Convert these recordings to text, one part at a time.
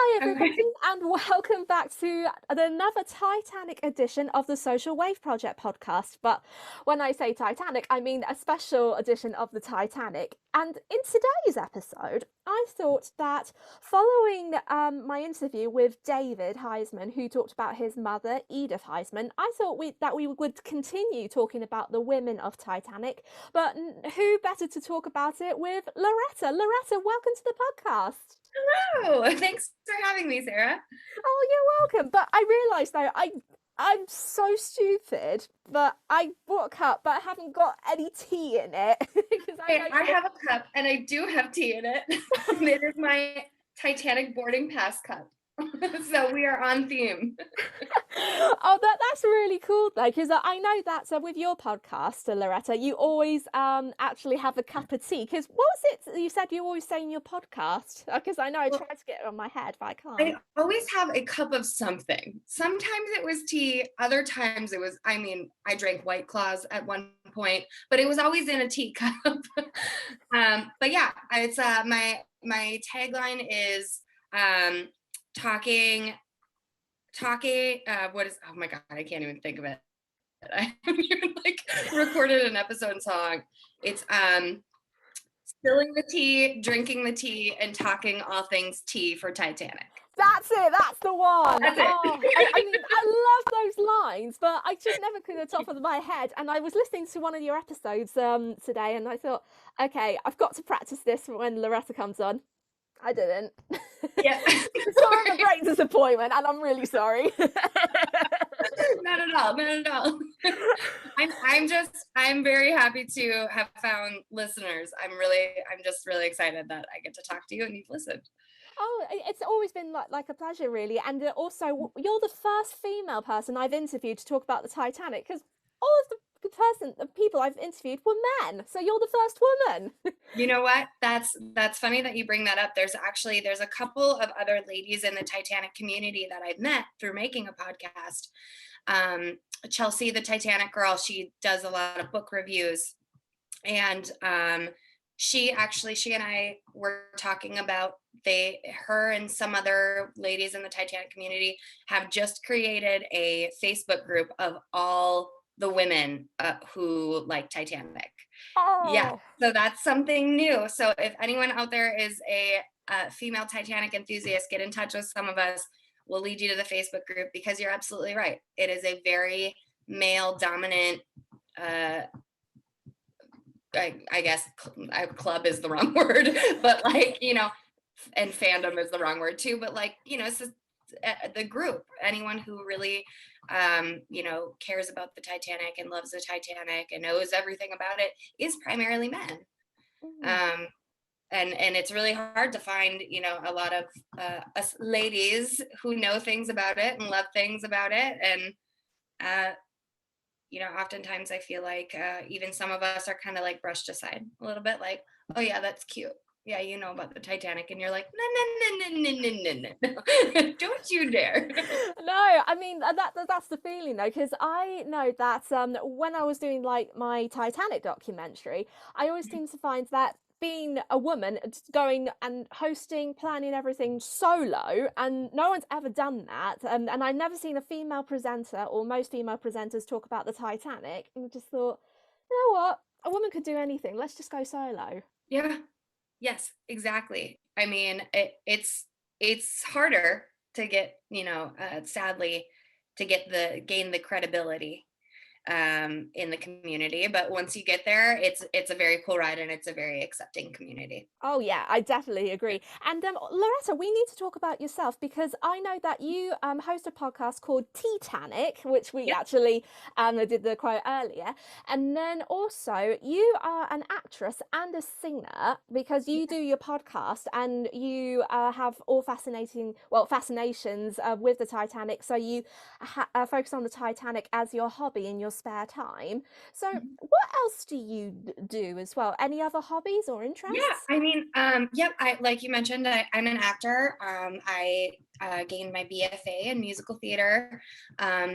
Hi Okay. everybody and welcome back to another Titanic edition of the Social Wave Project podcast. But when I say Titanic, I mean a special edition of the Titanic. And in today's episode, I thought that following my interview with David Heisman, who talked about his mother, Edith Heisman, I thought we would continue talking about the women of Titanic. But who better to talk about it with Loretta? Loretta, welcome to the podcast. Hello. Thanks for having me, Sarah. Oh, you're welcome. But I realised though, I'm so stupid that I bought a cup, but I haven't got any tea in it because I Hey, know I you. have a cup and I do have tea in it. It is my Titanic boarding pass cup. So we are on theme. Oh, that's really cool though, because I know that with your podcast, Loretta, you always actually have a cup of tea. Because what was it you said you always say in your podcast? Because I know I Well, tried to get it on my head, but I I can't. always have a cup of something. Sometimes it was tea, other times it was, I drank White Claws at one point, but it was always in a teacup. But yeah, it's my tagline is um talking what is, oh my god, I can't even think of it. I haven't even like recorded an episode song. It's spilling the tea, drinking the tea, and talking all things tea for Titanic. That's it. That's the one. That's Oh, it. I mean, I love those lines, but I just never could the top of my head. And I was listening to one of your episodes today, and I thought, okay, I've got to practice this for when Loretta comes on. I didn't. Yeah. It's sort of a great disappointment, and I'm really sorry. Not at all. Not at all. I'm very happy to have found listeners. I'm just really excited that I get to talk to you and you've listened. Oh, it's always been like a pleasure, really. And also, you're the first female person I've interviewed to talk about the Titanic because all of the people I've interviewed were men. So you're the first woman. You know what? That's funny that you bring that up. There's a couple of other ladies in the Titanic community that I've met through making a podcast. Chelsea, the Titanic girl, she does a lot of book reviews, and she and I were talking about her and some other ladies in the Titanic community have just created a Facebook group of all the women who like Titanic. Yeah, Oh. so that's something new. So if anyone out there is a female Titanic enthusiast, get in touch with some of us. We'll lead you to the Facebook group because you're absolutely right. It is a very male dominant, I guess club is the wrong word, but like, and fandom is the wrong word too, but like, it's just, the group, anyone who really, cares about the Titanic and loves the Titanic and knows everything about it is primarily men. Mm. Um, and it's really hard to find, a lot of us ladies who know things about it and love things about it. And, oftentimes I feel like even some of us are kind of like brushed aside a little bit, like, oh yeah, that's cute. Yeah, you know about the Titanic, and you're like, no, no, no, no, no, no, no, no. Don't you dare. No, I mean that's the feeling though, because I know that when I was doing like my Titanic documentary, I always seem to find that being a woman going and hosting, planning everything solo, and no one's ever done that, and I've never seen a female presenter or most female presenters talk about the Titanic, and I just thought, you know what, a woman could do anything. Let's just go solo. Yeah. Yes, exactly. I mean, it's harder to get, sadly, to gain the credibility in the community, but once you get there, it's a very cool ride and it's a very accepting community. Oh yeah, I definitely agree. And Loretta, we need to talk about yourself because I know that you host a podcast called Tea-tanic, which we Yep. actually did the quote earlier. And then also you are an actress and a singer because you do your podcast and you have all fascinations with the Titanic. So you focus on the Titanic as your hobby in your spare time. So Mhm. what else do you do as well? Any other hobbies or Yeah, interests? I mean, yep. I like you mentioned, I'm an actor. I gained my BFA in musical theater.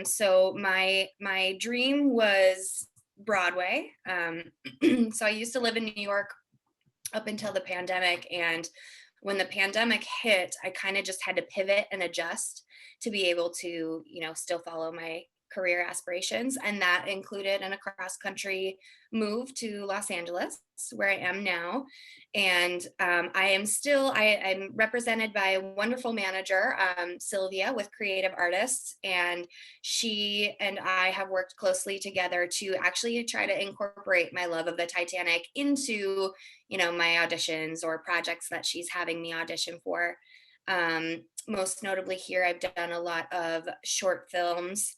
So my dream was Broadway. So I used to live in New York up until the pandemic, and when the pandemic hit, I kind of just had to pivot and adjust to be able to, still follow my career aspirations. And that included an across country move to Los Angeles, where I am now. And I'm represented by a wonderful manager, Sylvia, with Creative Artists. And she and I have worked closely together to actually try to incorporate my love of the Titanic into, my auditions or projects that she's having me audition for. Most notably here, I've done a lot of short films.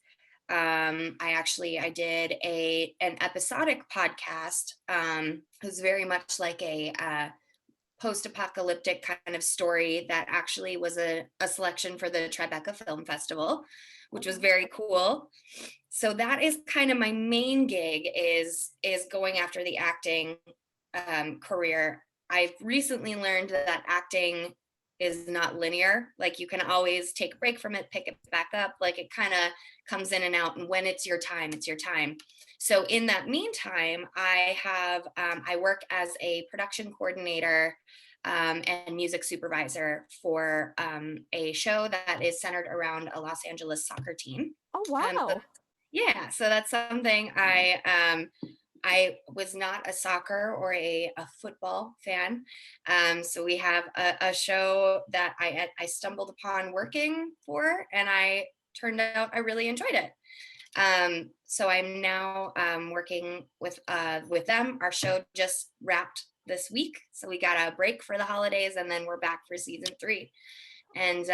I did an episodic podcast. It was very much like a post-apocalyptic kind of story that actually was a selection for the Tribeca Film Festival, which was very cool. So that is kind of my main gig, is going after the acting career. I've recently learned that acting is not linear. Like, you can always take a break from it, pick it back up. Like, it kind of comes in and out, and when it's your time, it's your time. So in that meantime, I work as a production coordinator and music supervisor for a show that is centered around a Los Angeles soccer team. Oh, wow. So that's something I was not a soccer or a football fan. So we have a show that I stumbled upon working for, and I turned out I really enjoyed it. So I'm now working with them. Our show just wrapped this week, so we got a break for the holidays, and then we're back for season 3. And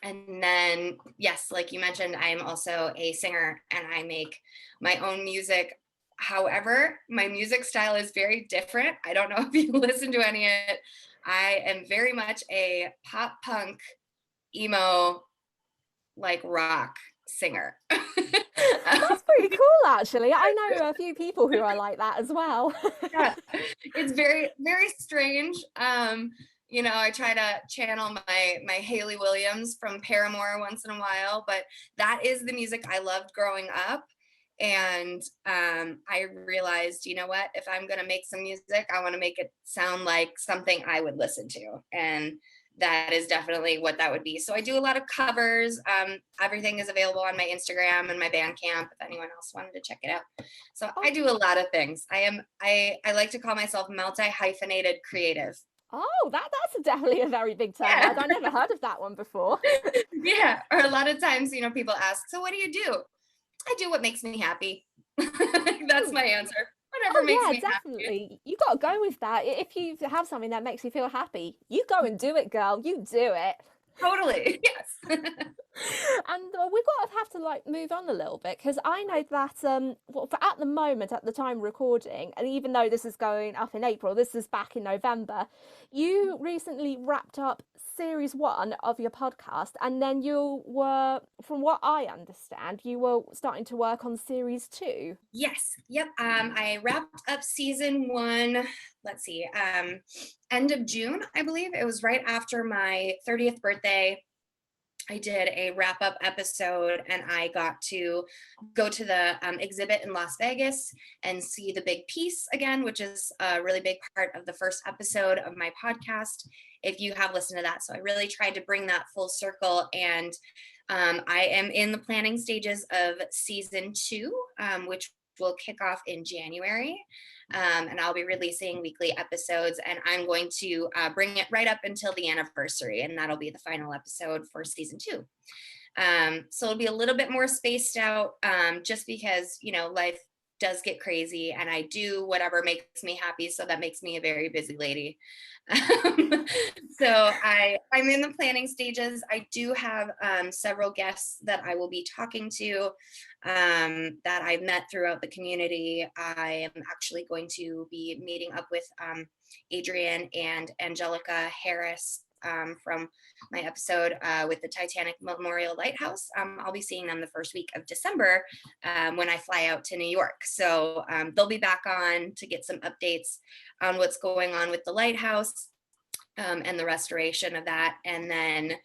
then, yes, like you mentioned, I am also a singer, and I make my own music. However, my music style is very different. I don't know if you listen to any of it. I am very much a pop punk, emo, like rock singer. That's pretty cool, actually. I know a few people who are like that as well. Yeah, it's very, very strange. I try to channel my Hayley Williams from Paramore once in a while, but that is the music I loved growing up. And I realized, you know what, if I'm going to make some music, I want to make it sound like something I would listen to. And that is definitely what that would be. So I do a lot of covers. Everything is available on my Instagram and my Bandcamp if anyone else wanted to check it out. So I do a lot of things. I like to call myself multi-hyphenated creative. Oh, that's definitely a very big term. Yeah. I've never heard of that one before. Yeah. Or a lot of times, people ask, so what do you do? I do what makes me happy. That's my answer. Whatever makes me definitely. happy. You got to go with that. If you have something that makes you feel happy, you go and do it, girl. You do it. Totally. Yes. And we've got to have to move on a little bit, because I know that at the moment, at the time recording, and even though this is going up in April, this is back in November, you recently wrapped up series 1 of your podcast, and then you were, from what I understand, you were starting to work on series 2. Yes. Yep. I wrapped up season 1. Let's see. End of June, I believe. It was right after my 30th birthday. I did a wrap up episode, and I got to go to the exhibit in Las Vegas and see the big piece again, which is a really big part of the first episode of my podcast, if you have listened to that. So I really tried to bring that full circle, and I am in the planning stages of season 2, which will kick off in January. And I'll be releasing weekly episodes, and I'm going to bring it right up until the anniversary, and that'll be the final episode for season 2. So it'll be a little bit more spaced out, just because, life does get crazy, and I do whatever makes me happy. So that makes me a very busy lady. So I'm in the planning stages. I do have several guests that I will be talking to, that I've met throughout the community. I am actually going to be meeting up with Adrian and Angelica Harris from my episode with the Titanic Memorial Lighthouse. I'll be seeing them the first week of December when I fly out to New York. So they'll be back on to get some updates on what's going on with the lighthouse and the restoration of that. And then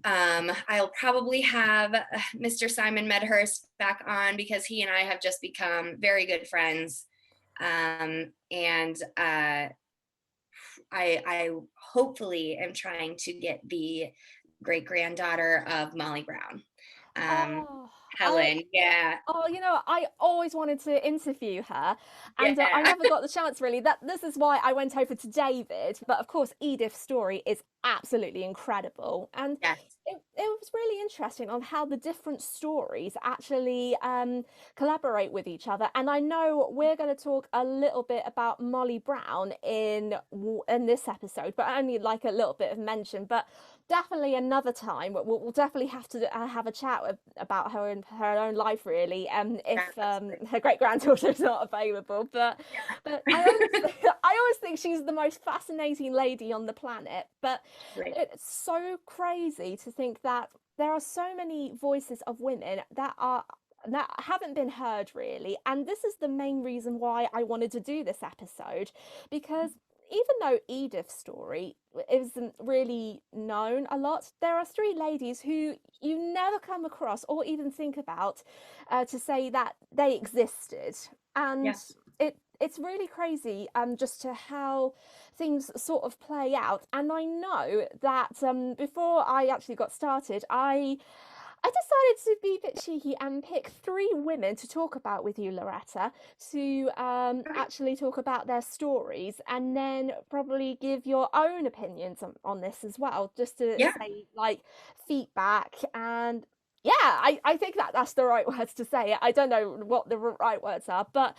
I'll probably have Mr. Simon Medhurst back on, because he and I have just become very good friends. And I hopefully am trying to get the great granddaughter of Molly Brown, um, Oh, I Helen. Yeah, Oh, I always wanted to interview her, and I yeah, never got the chance really. That this is why I went over to David. But of course, Edith's story is absolutely incredible, and yes, it was really interesting on how the different stories actually collaborate with each other. And I know we're going to talk a little bit about Molly Brown in this episode, but only like a little bit of mention. But definitely another time we'll definitely have to have a chat about her and her own life really if absolutely. her great granddaughter is not available, but I always think she's the most fascinating lady on the planet. But Right. it's so crazy to think that there are so many voices of women that haven't been heard really, and this is the main reason why I wanted to do this episode, because even though Edith's story isn't really known a lot, there are three ladies who you never come across or even think about to say that they existed. And Yeah. it's really crazy just to how things sort of play out. And I know that before I actually got started, I decided to be a bit cheeky and pick three women to talk about with you, Loretta, to Okay. actually talk about their stories and then probably give your own opinions on this as well, just to Yeah, say like feedback. And yeah, I think that's the right words to say. I don't know what the right words are, but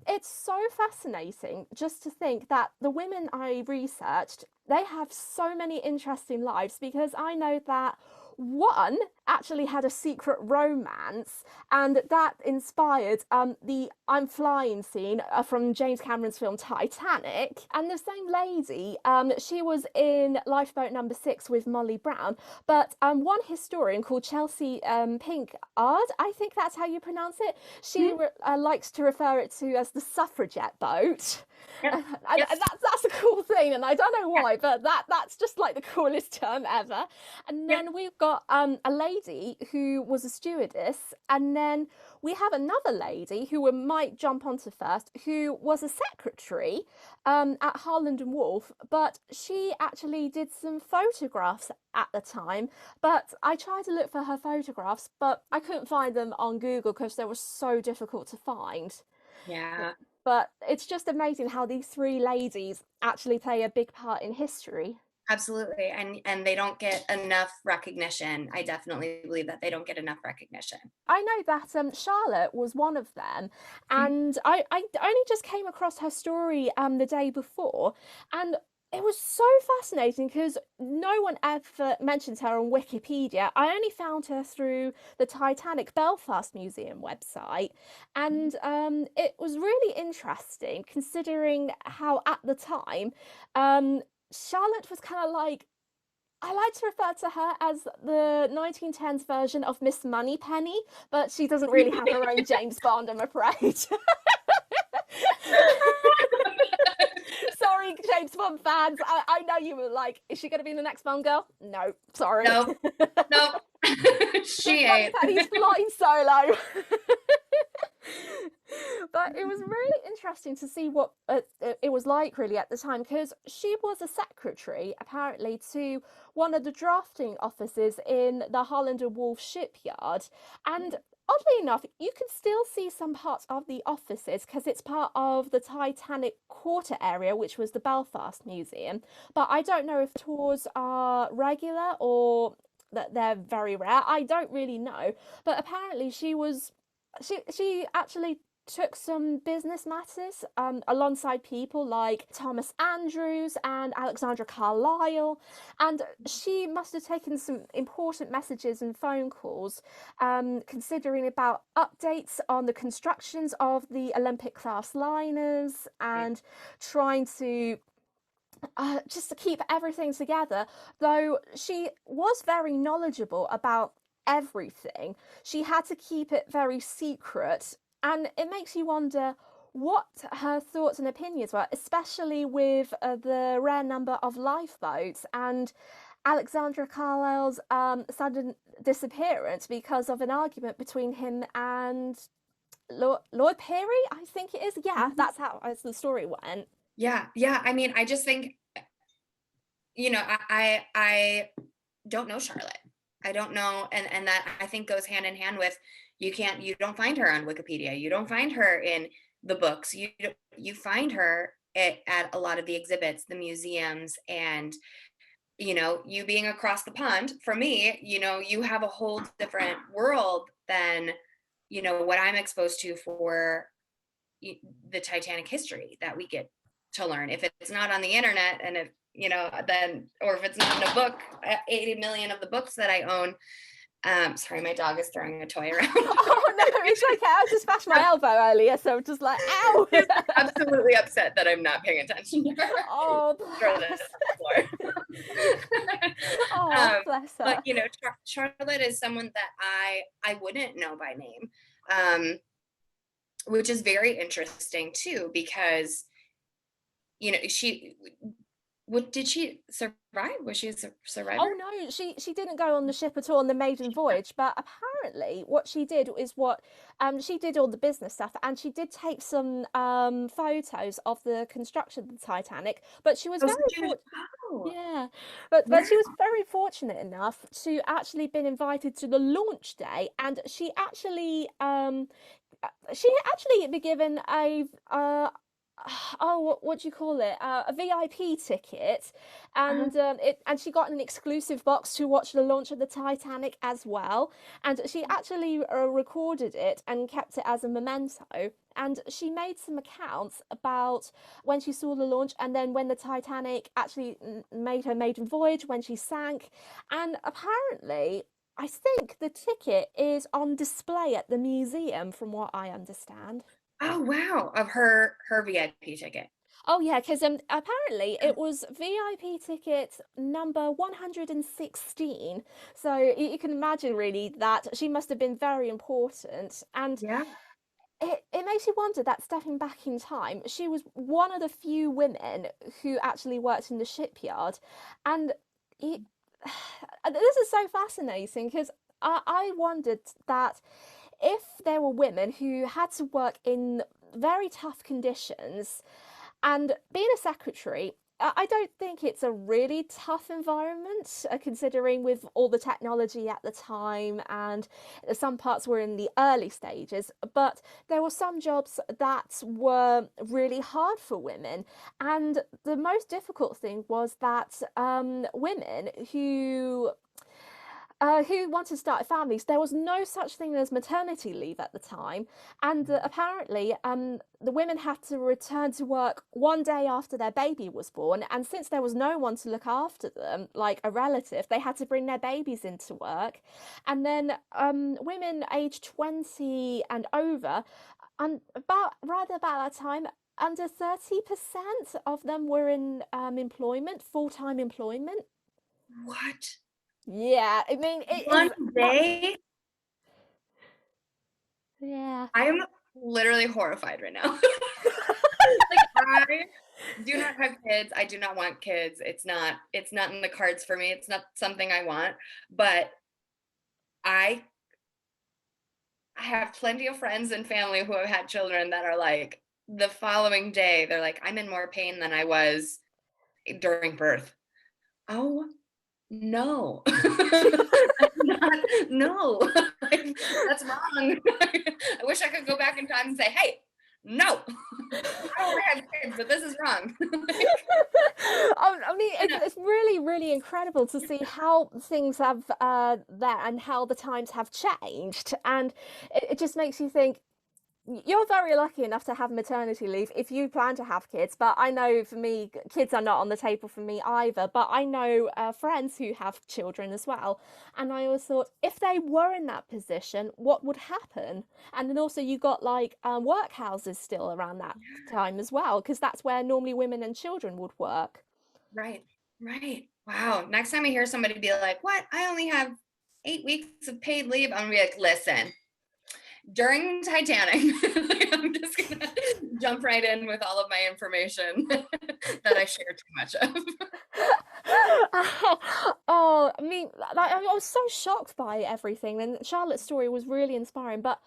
it's so fascinating just to think that the women I researched, they have so many interesting lives, because I know that one actually had a secret romance, and that inspired the I'm flying scene from James Cameron's film Titanic. And the same lady, she was in Lifeboat Number 6 with Molly Brown, but one historian called Chelsea Pinkard, I think that's how you pronounce it, she mhm, likes to refer it to as the suffragette boat. yep, And yes, that's a cool thing, and I don't know yeah, why, but that's just like the coolest term ever. And yep, then we've got a lady who was a stewardess, and then we have another lady who we might jump onto first, who was a secretary at Harland and Wolff, but she actually did some photographs at the time. But I tried to look for her photographs, but I couldn't find them on Google because they were so difficult to find. yeah. But it's just amazing how these three ladies actually play a big part in history. Absolutely. And they don't get enough recognition. I definitely believe that they don't get enough recognition. I know that Charlotte was one of them, Mhm. and I only just came across her story the day before, and it was so fascinating because no one ever mentions her on Wikipedia. I only found her through the Titanic Belfast Museum website, and it was really interesting considering how at the time Charlotte was kind of like, I like to refer to her as the 1910s version of Miss Moneypenny, but she doesn't really have her own James Bond, I'm afraid. Sorry, James Bond fans. I know you were like, is she going to be the next Bond girl? No, sorry. Nope, nope. Miss She ain't. Moneypenny's flying solo. But it was really interesting to see what it was like really at the time, because she was a secretary apparently to one of the drafting officers in the Holland and Wolff shipyard. And oddly enough, you can still see some parts of the offices because it's part of the Titanic quarter area, which was the Belfast Museum. But I don't know if tours are regular or that they're very rare. I don't really know. But apparently she actually took some business matters alongside people like Thomas Andrews and Alexandra Carlyle, and she must have taken some important messages and phone calls, considering about updates on the constructions of the Olympic class liners and trying to just to keep everything together. Though she was very knowledgeable about everything, she had to keep it very secret. And it makes you wonder what her thoughts and opinions were, especially with the rare number of lifeboats and Alexandra Carlisle's sudden disappearance because of an argument between him and Lord Perry, I think it is. Yeah, Mhm. that's how as the story went. Yeah, yeah. I mean, I just think I don't know Charlotte. I don't know, and that I think goes hand in hand with you don't find her on Wikipedia. You don't find her in the books. You find her at a lot of the exhibits, the museums, and you being across the pond from me, you have a whole different world than what I'm exposed to for the Titanic history that we get to learn. If it's not on the internet, and if then, or if it's not in a book, 80 million of the books that I own. Sorry, my dog is throwing a toy around. Oh no, it's okay. I just bashed my elbow earlier, so I'm just like, ow. She's absolutely upset that I'm not paying attention to her. Oh, Throw bless. the floor. Oh, bless her. But Charlotte is someone that I wouldn't know by name, which is very interesting too, because she did she survive? Was she a survivor? Oh no, she didn't go on the ship at all on the maiden voyage, but apparently what she did is she did all the business stuff, and she did take some photos of the construction of the Titanic, but she was Oh, very so she was, oh, yeah, wow. but she was very fortunate enough to actually been invited to the launch day, and she actually be given a oh, what do you call it? A VIP ticket, Uh-huh. and she got an exclusive box to watch the launch of the Titanic as well. And she actually recorded it and kept it as a memento. And she made some accounts about when she saw the launch, and then when the Titanic actually made her maiden voyage, when she sank. And apparently, I think the ticket is on display at the museum, from what I understand. Oh, wow, of her VIP ticket. Oh yeah, because apparently it was VIP ticket number 116. So you can imagine really that she must have been very important. And Yeah. it makes you wonder that stepping back in time, she was one of the few women who actually worked in the shipyard. And it, this is so fascinating because I wondered that if there were women who had to work in very tough conditions, and being a secretary, I don't think it's a really tough environment, considering with all the technology at the time, and some parts were in the early stages. But there were some jobs that were really hard for women, and the most difficult thing was that women who wanted to start families, there was no such thing as maternity leave at the time. And apparently, the women had to return to work one day after their baby was born. And since there was no one to look after them, like a relative, they had to bring their babies into work. And then women aged 20 and over, and rather about that time, under 30% of them were in employment, full-time employment. What? Yeah, I mean, it One is that. day? Yeah. I am literally horrified right now. Like, I do not have kids. I do not want kids. It's not in the cards for me. It's not something I want. But I I have plenty of friends and family who have had children that are like the following day, they're like, I'm in more pain than I was during birth. Oh no. That's not, no. That's wrong. I wish I could go back in time and say, hey, no. I don't want to have kids, but this is wrong. I mean, You know, it's really, really incredible to see how things have there and how the times have changed, and it just makes you think you're very lucky enough to have maternity leave if you plan to have kids. But I know for me, kids are not on the table for me either. But I know friends who have children as well. And I always thought if they were in that position, what would happen? And then also you got like workhouses still around that time as well, because that's where normally women and children would work. right, right. Wow. Next time I hear somebody be like, what? I only have 8 weeks of paid leave. I'm gonna be like, listen, during Titanic, I'm just gonna jump right in with all of my information that I share too much of. Oh, I mean, like, I was so shocked by everything, and Charlotte's story was really inspiring. But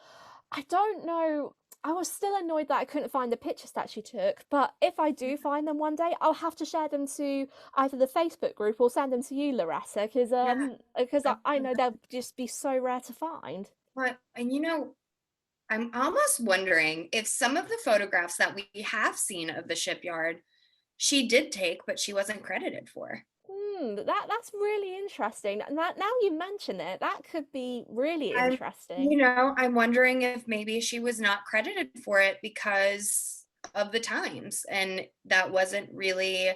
I don't know. I was still annoyed that I couldn't find the pictures that she took, but if I do find them one day, I'll have to share them to either the Facebook group or send them to you, Loretta, Yeah. because I know they'll just be so rare to find. But and I'm almost wondering if some of the photographs that we have seen of the shipyard she did take, but she wasn't credited for. That's really interesting. And that now you mention it, that could be really I'm, interesting. I'm wondering if maybe she was not credited for it because of the times, and that wasn't really,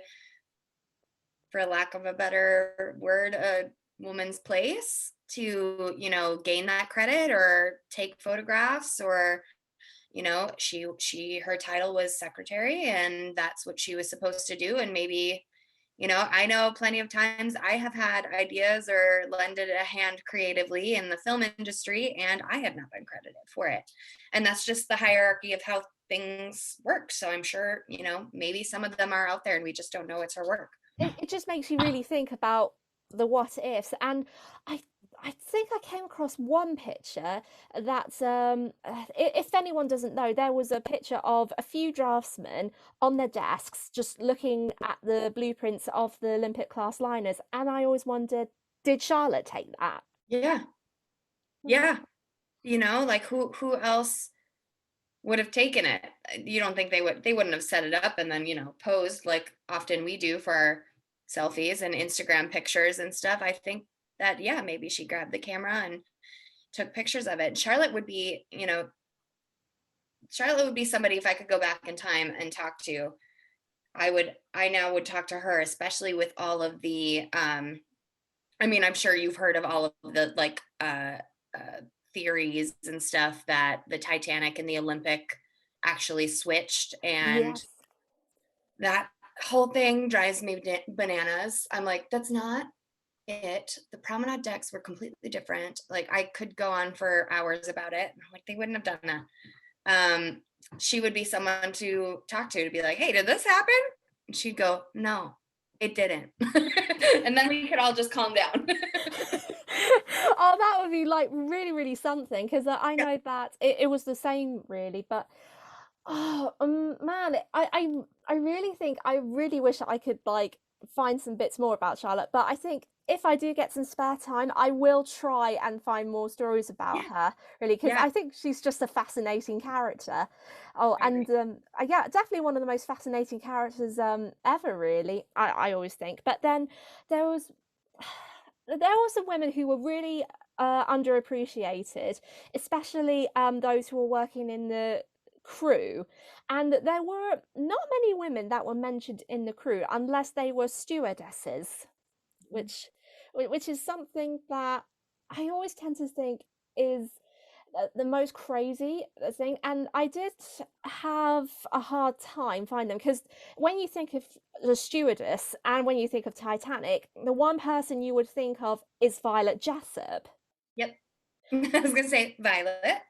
for lack of a better word, a woman's place to, gain that credit or take photographs, or she her title was secretary and that's what she was supposed to do. And maybe, I know plenty of times I have had ideas or lended a hand creatively in the film industry and I have not been credited for it. And that's just the hierarchy of how things work. So I'm sure, maybe some of them are out there and we just don't know it's her work. It just makes you really think about the what ifs. And I I think I came across one picture that if anyone doesn't know, there was a picture of a few draftsmen on their desks just looking at the blueprints of the Olympic class liners, and I always wondered, did Charlotte take that? Yeah. Hmm. Yeah. Like who else would have taken it? You don't think they wouldn't have set it up and then, posed like often we do for our selfies and Instagram pictures and stuff. I think that, yeah, maybe she grabbed the camera and took pictures of it. Charlotte would be somebody, if I could go back in time and talk to, I now would talk to her, especially with all of the I'm sure you've heard of all of the like theories and stuff that the Titanic and the Olympic actually switched, and Yes. that whole thing drives me bananas. I'm like, that's not it. The promenade decks were completely different. Like I could go on for hours about it. I'm like, they wouldn't have done that. She would be someone to talk to be like, hey, did this happen? And she'd go, no, it didn't. And then we could all just calm down. Oh, that would be like really, really something because I Yeah. know that it was the same really, but oh man, I really think I really wish I could like find some bits more about Charlotte, but I think if I do get some spare time, I will try and find more stories about Yeah. her, really, because Yeah. I think she's just a fascinating character. Oh, I agree. and yeah, definitely one of the most fascinating characters ever, really. I always think. But then there was there were some women who were really underappreciated, especially those who were working in the crew. And there were not many women that were mentioned in the crew unless they were stewardesses, which which is something that I always tend to think is the most crazy thing. And I did have a hard time finding them because when you think of the stewardess and when you think of Titanic, the one person you would think of is Violet Jessup. Yep. I was gonna say Violet.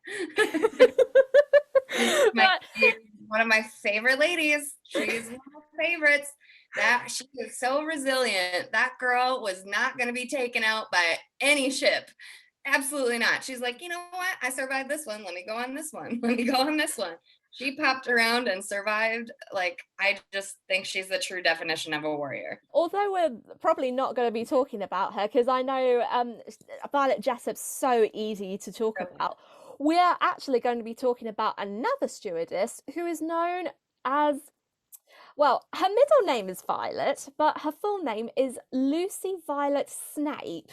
She's But one of my favorite ladies. She's one of my favorites. That she is so resilient. That girl was not going to be taken out by any ship. Absolutely not. She's like, you know what? I survived this one. Let me go on this one. Let me go on this one. She popped around and survived. Like, I just think she's the true definition of a warrior. although we're probably not going to be talking about her because I know Violet Jessup's so easy to talk So, about, we're actually going to be talking about another stewardess who is known as, well, her middle name is Violet, but her full name is Lucy Violet Snape.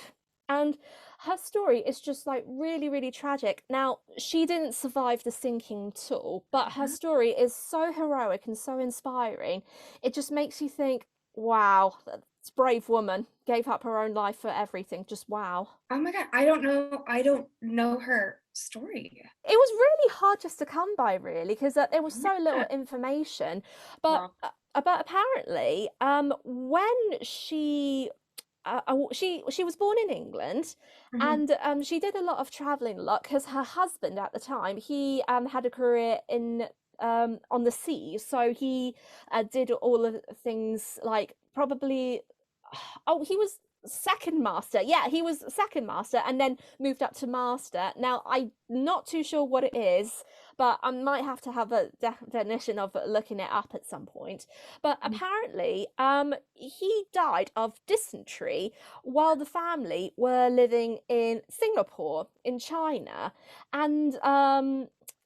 And her story is just like really, really tragic. Now, she didn't survive the sinking at all, but her mhm. story is so heroic and so inspiring. It just makes you think, wow, that's a brave woman. Gave up her own life for everything. Just wow. Oh my God. I don't know. I don't know her story. It was really hard just to come by, really, because there was so little Yeah. information. But Well, apparently, when she was born in England, mhm. and she did a lot of traveling a lot because her husband at the time he had a career in on the sea, so he did all of the things like probably. Oh, he was second master. Yeah, he was second master and then moved up to master. Now, I'm not too sure what it is, but I might have a definition of looking it up at some point. But apparently, he died of dysentery while the family were living in Singapore, in China. And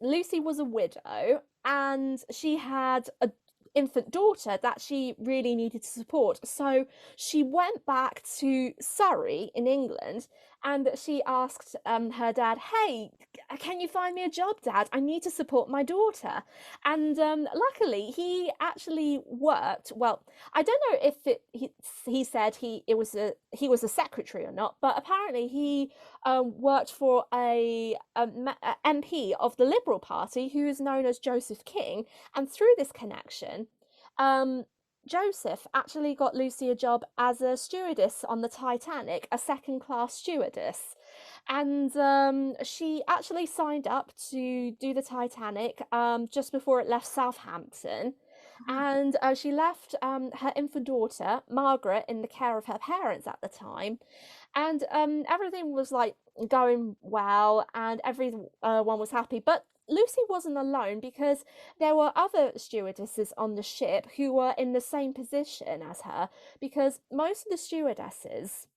Lucy was a widow and she had a infant daughter that she really needed to support. So she went back to Surrey in England and she asked her dad, "Hey, can you find me a job, Dad? I need to support my daughter." And luckily, he actually worked. Well, I don't know if he said he was a secretary or not, but apparently he worked for a MP of the Liberal Party who is known as Joseph King, and through this connection, um, Joseph actually got Lucy a job as a stewardess on the Titanic, a second class stewardess. And she actually signed up to do the Titanic just before it left Southampton. And she left her infant daughter, Margaret, in the care of her parents at the time. And everything was like going well, and everyone was happy. But Lucy wasn't alone because there were other stewardesses on the ship who were in the same position as her. Because most of the stewardesses,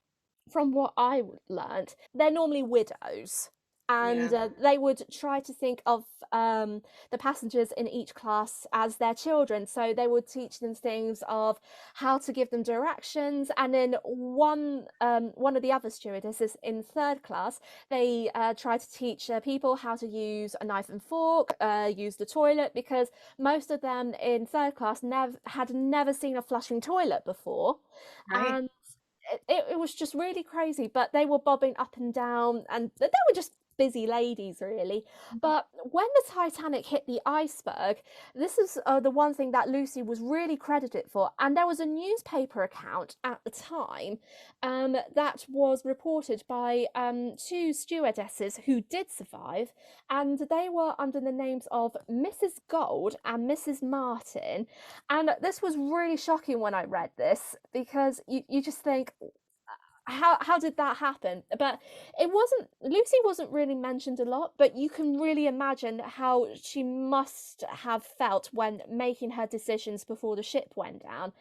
from what I learned, they're normally widows. Yeah. And they would try to think of the passengers in each class as their children. So they would teach them things of how to give them directions. And then one of the other stewardesses in third class, they try to teach people how to use a knife and fork, use the toilet, because most of them in third class had never seen a flushing toilet before. Right. And it was just really crazy, but they were bobbing up and down and they were just busy ladies really. But when the Titanic hit the iceberg, this is the one thing that Lucy was really credited for, and there was a newspaper account at the time that was reported by two stewardesses who did survive, and they were under the names of Mrs. Gold and Mrs. Martin. And this was really shocking when I read this, because you just think, how did that happen? But it wasn't, Lucy wasn't really mentioned a lot, but you can really imagine how she must have felt when making her decisions before the ship went down.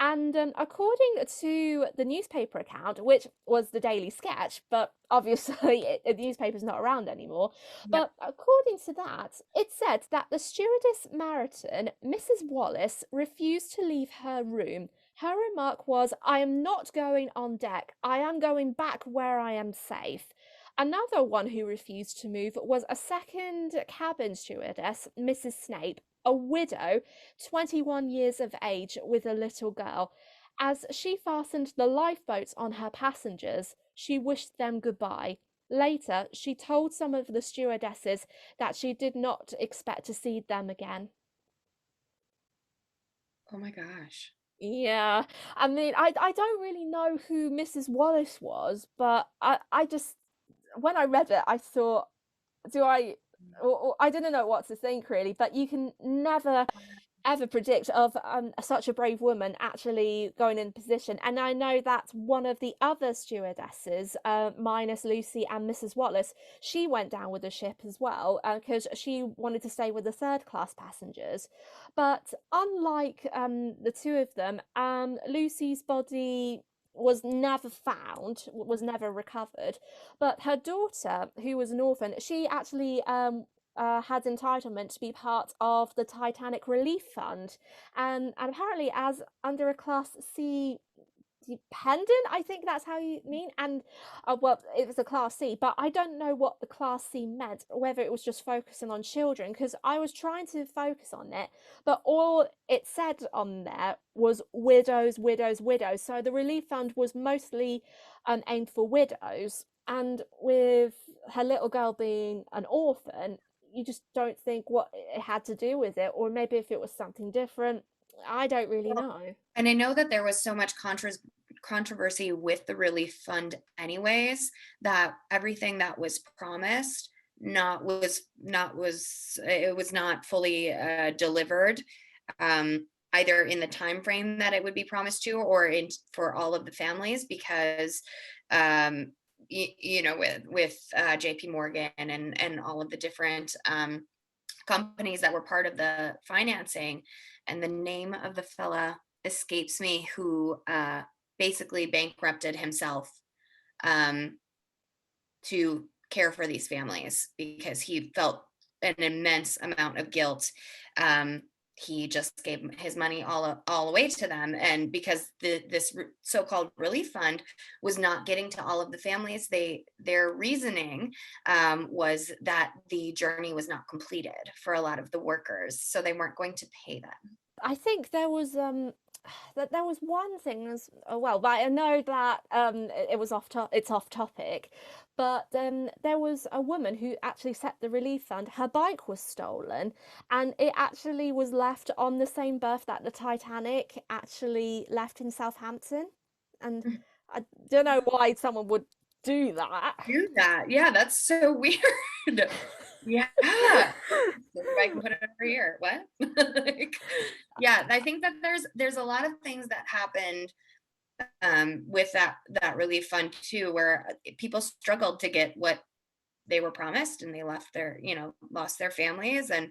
And according to the newspaper account, which was the Daily Sketch, but obviously the newspaper's not around anymore, Yep. but according to that, it said that the stewardess Meriton, Mrs. Wallace, refused to leave her room. Her remark was, "I am not going on deck. I am going back where I am safe." Another one who refused to move was a second cabin stewardess, Mrs. Snape, a widow, 21 years of age, with a little girl. As she fastened the lifeboats on her passengers, she wished them goodbye. Later, she told some of the stewardesses that she did not expect to see them again. Oh my gosh. Yeah, I mean, I don't really know who Mrs. Wallace was, but I just, when I read it, I thought, do I, or I didn't know what to think really, but you can never ever predict of such a brave woman actually going in position. And I know that one of the other stewardesses, minus Lucy and Mrs. Wallace, she went down with the ship as well because she wanted to stay with the third class passengers. But unlike the two of them, Lucy's body was never found, was never recovered, but her daughter, who was an orphan, she actually had entitlement to be part of the Titanic Relief Fund, and apparently as under a Class C dependent, I think that's how you mean. And well, it was a Class C, but I don't know what the Class C meant, whether it was just focusing on children, because I was trying to focus on it, but all it said on there was widows, widows, widows. So the relief fund was mostly aimed for widows, and with her little girl being an orphan, you just don't think what it had to do with it, or maybe if it was something different. I don't really Well, know. and I know that there was so much controversy with the relief fund anyways, that everything that was promised not was it was not fully delivered. either in the time frame that it would be promised to, or in for all of the families, because um, with JP Morgan and all of the different companies that were part of the financing, and the name of the fella escapes me, who basically bankrupted himself um, to care for these families because he felt an immense amount of guilt. Um, he just gave his money all away to them, and because this so-called relief fund was not getting to all of the families, their reasoning was that the journey was not completed for a lot of the workers, so they weren't going to pay them. I think there was that there was one thing as well, but I know that it was it's off topic, but there was a woman who actually set the relief fund. Her bike was stolen, and it actually was left on the same berth that the Titanic actually left in Southampton, and I don't know why someone would do that. Do that. Yeah, that's so weird. Yeah. If I can put it over here. What? Like, yeah, I think that there's a lot of things that happened with that relief fund too, where people struggled to get what they were promised, and they left their, lost their families, and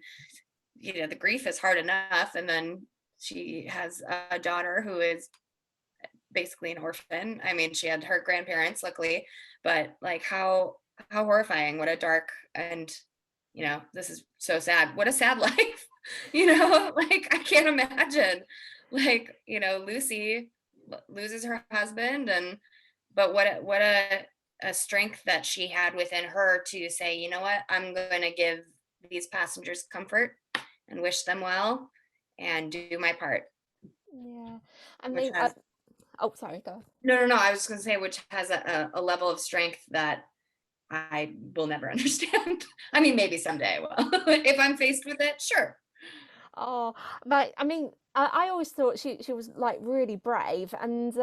the grief is hard enough, and then she has a daughter who is basically an orphan. I mean, she had her grandparents, luckily, but like how horrifying! What a dark, and this is so sad. What a sad life, like I can't imagine. Like, Lucy loses her husband, and but what a strength that she had within her to say, you know what, I'm going to give these passengers comfort and wish them well and do my part, Yeah, I which mean, has oh, sorry, go. no, I was going to say, which has a level of strength that I will never understand. I mean, maybe someday I will. If I'm faced with it, sure. Oh, but I mean, I always thought she was like really brave, and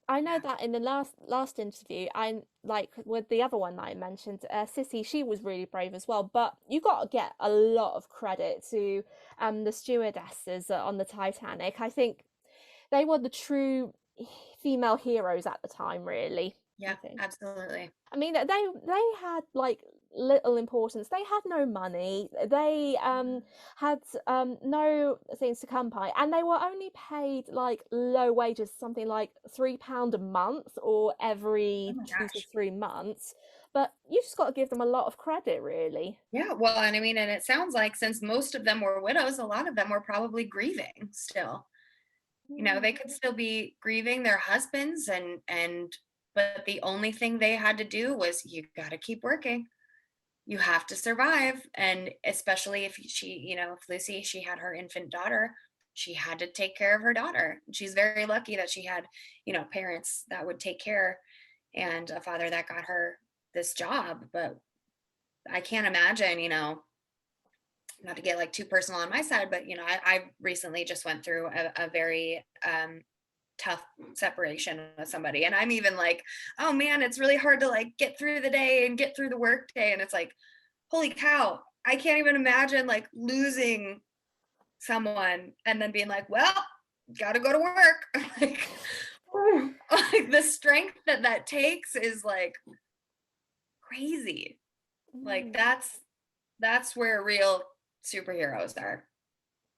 I know Yeah. that in the last interview, I like with the other one that I mentioned, Sissy, she was really brave as well. But you got to get a lot of credit to the stewardesses on the Titanic. I think they were the true female heroes at the time, really. I Yeah, think. absolutely. I mean, they had like little importance. They had no money. They had no things to come by, and they were only paid like low wages, something like £3 a month or Oh every my 2 to 3 months. But you just got to give them a lot of credit, really. Yeah, well, and I mean, and it sounds like since most of them were widows, a lot of them were probably grieving still. Yeah. They could still be grieving their husbands, and but the only thing they had to do was, you got to keep working. You have to survive. And especially if if Lucy, she had her infant daughter, she had to take care of her daughter. She's very lucky that she had, parents that would take care, and a father that got her this job. But I can't imagine, not to get like too personal on my side, but I recently just went through a very tough separation with somebody, and I'm even like, oh man, it's really hard to like get through the day and get through the work day, and it's like, holy cow, I can't even imagine like losing someone and then being like, well, gotta go to work. Like, like the strength that takes is like crazy. Like Mm, that's where real superheroes are.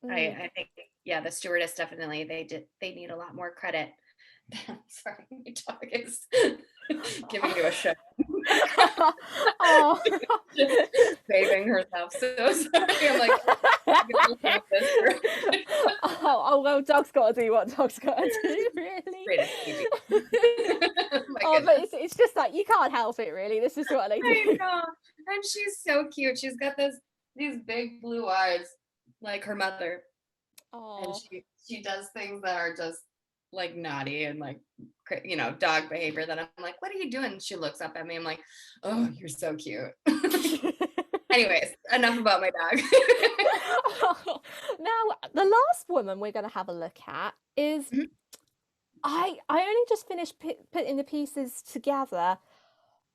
I, mm. I think, yeah, the stewardess definitely, they need a lot more credit. Sorry, my dog is giving you a show. Oh. Just saving herself. So sorry. I'm like, Oh well, dog's got to do what dog's got to do, really. greatest baby. My Oh, but goodness. it's just like you can't help it, really. This is what they I do. know. And she's so cute. She's got these big blue eyes like her mother. And Oh, she does things that are just like naughty and like dog behavior, that I'm like, what are you doing? She looks up at me. I'm like, oh, you're so cute. Anyways, enough about my dog. now the last woman we're going to have a look at is Mhm. I only just finished putting the pieces together.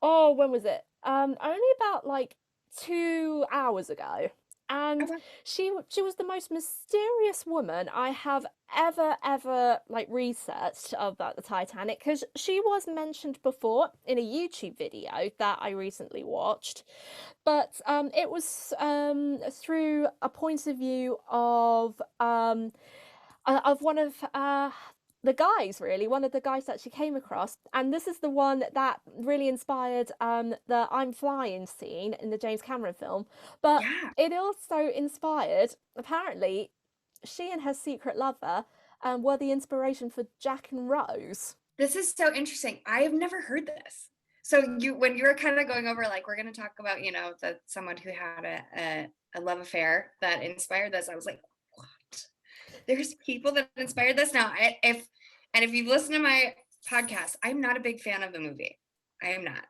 Oh, when was it? Only about like 2 hours ago. And Okay. she was the most mysterious woman I have ever like researched about the Titanic, because she was mentioned before in a YouTube video that I recently watched, but it was through a point of view of one of the guys, really, one of the guys that she came across, and this is the one that really inspired the "I'm Flying" scene in the James Cameron film. But Yeah. it also inspired, apparently, she and her secret lover were the inspiration for Jack and Rose. This is so interesting. I have never heard this. So when you were kind of going over, like, we're going to talk about, that someone who had a love affair that inspired this, I was like, what? There's people that inspired this. Now, if you've listened to my podcast, I'm not a big fan of the movie. I am not.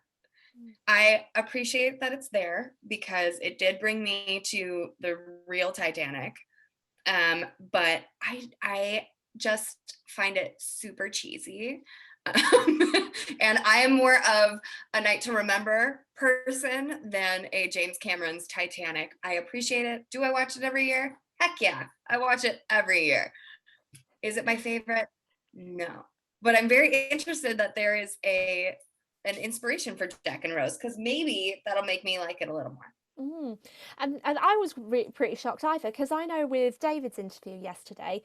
I appreciate that it's there because it did bring me to the real Titanic. But I just find it super cheesy. And I am more of a Night to Remember person than a James Cameron's Titanic. I appreciate it. Do I watch it every year? Heck yeah, I watch it every year. Is it my favorite? No. But I'm very interested that there is an inspiration for Jack and Rose, because maybe that'll make me like it a little more. Mm. And I was pretty shocked either, because I know with David's interview yesterday,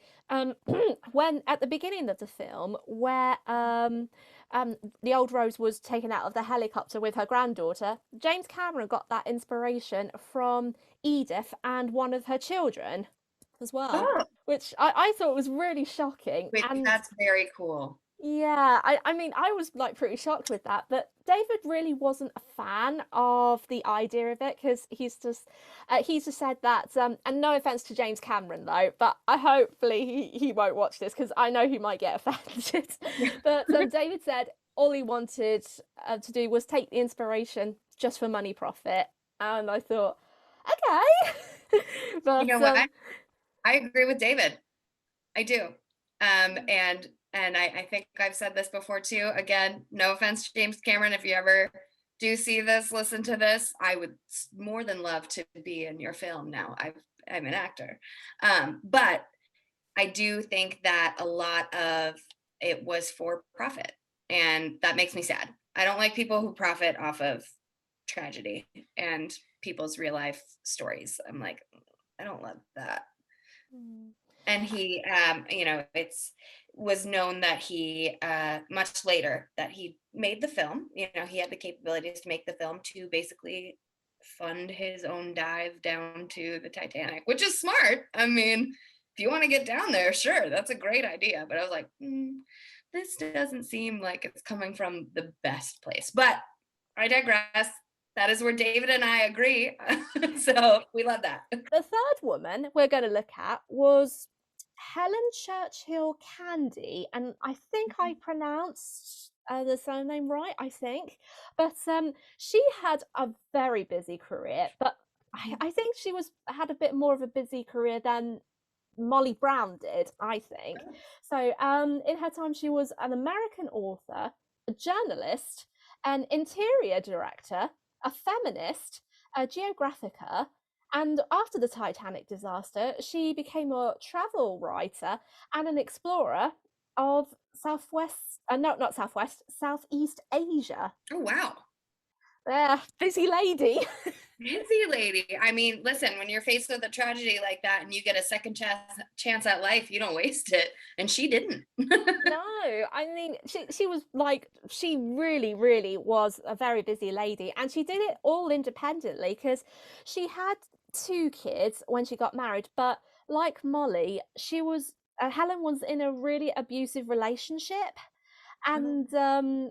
when at the beginning of the film, where the old Rose was taken out of the helicopter with her granddaughter, James Cameron got that inspiration from Edith and one of her children as well, Oh, which I thought was really shocking. wait, And that's very cool. yeah, I mean, I was like pretty shocked with that, but David really wasn't a fan of the idea of it, because he's just said that, and no offense to James Cameron though, but I hopefully he won't watch this, because I know he might get offended. But David said all he wanted to do was take the inspiration just for money profit, and I thought, okay, You but know what? I agree with David. I do. And I think I've said this before too. Again, no offense to James Cameron. If you ever do see this, listen to this, I would more than love to be in your film now. I'm an actor. But I do think that a lot of it was for profit. And that makes me sad. I don't like people who profit off of tragedy and people's real life stories. I'm like, I don't love that. mm, And he, it's was known that he much later that he made the film. He had the capabilities to make the film to basically fund his own dive down to the Titanic, which is smart. I mean, if you want to get down there, sure, that's a great idea. But I was like, this doesn't seem like it's coming from the best place. But I digress. That is where David and I agree. So we love that. the third woman we're going to look at was Helen Churchill Candy, and I think I pronounced the surname right, I think. But she had a very busy career, but I think she was had a bit more of a busy career than Molly Brown did, I think. So in her time, she was an American author, a journalist, an interior director, a feminist, a geographica, and after the Titanic disaster, she became a travel writer and an explorer of Southwest, no, not Southwest, Southeast Asia. Oh, wow. Yeah, busy lady. Busy lady. I mean, listen, when you're faced with a tragedy like that and you get a second chance at life, you don't waste it. And she didn't. No, I mean she was like she really was a very busy lady, and she did it all independently, because she had two kids when she got married, but like Molly, she was Helen was in a really abusive relationship, and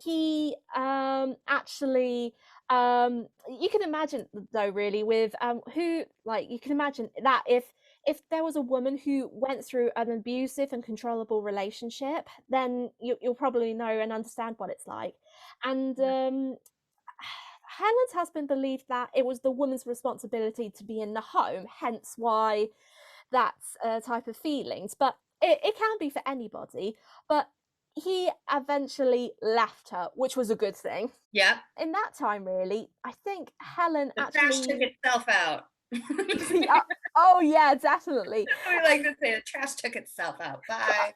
he actually you can imagine though, really, with who, like, you can imagine that if there was a woman who went through an abusive and controllable relationship, then you'll probably know and understand what it's like. And Helen's husband believed that it was the woman's responsibility to be in the home, hence why that's a type of feelings. But it can be for anybody. But he eventually left her, which was a good thing. Yep. In that time, really, I think Helen The trash took actually, itself out. Yeah. Oh yeah, definitely. We like to say the trash took itself out. Bye.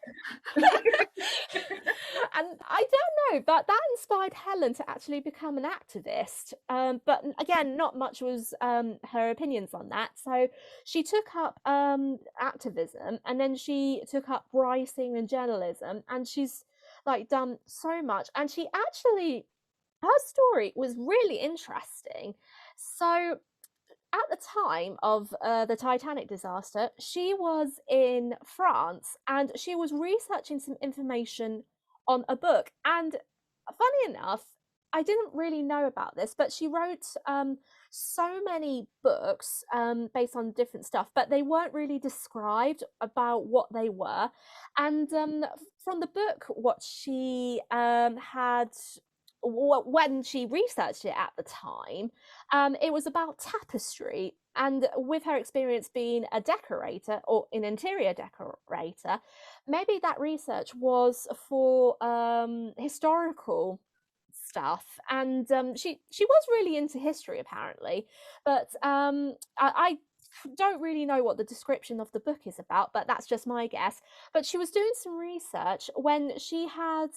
And I don't know, but that inspired Helen to actually become an activist. But again, not much was her opinions on that. So she took up activism, and then she took up writing and journalism, and she's like done so much. And she actually, her story was really interesting. So at the time of the Titanic disaster, she was in France and she was researching some information on a book. And funny enough, I didn't really know about this, but she wrote so many books based on different stuff, but they weren't really described about what they were. And from the book, what she had when she researched it at the time, it was about tapestry. And with her experience being a decorator or an interior decorator, maybe that research was for historical stuff. And she was really into history apparently, but I don't really know what the description of the book is about, but that's just my guess. But she was doing some research when she had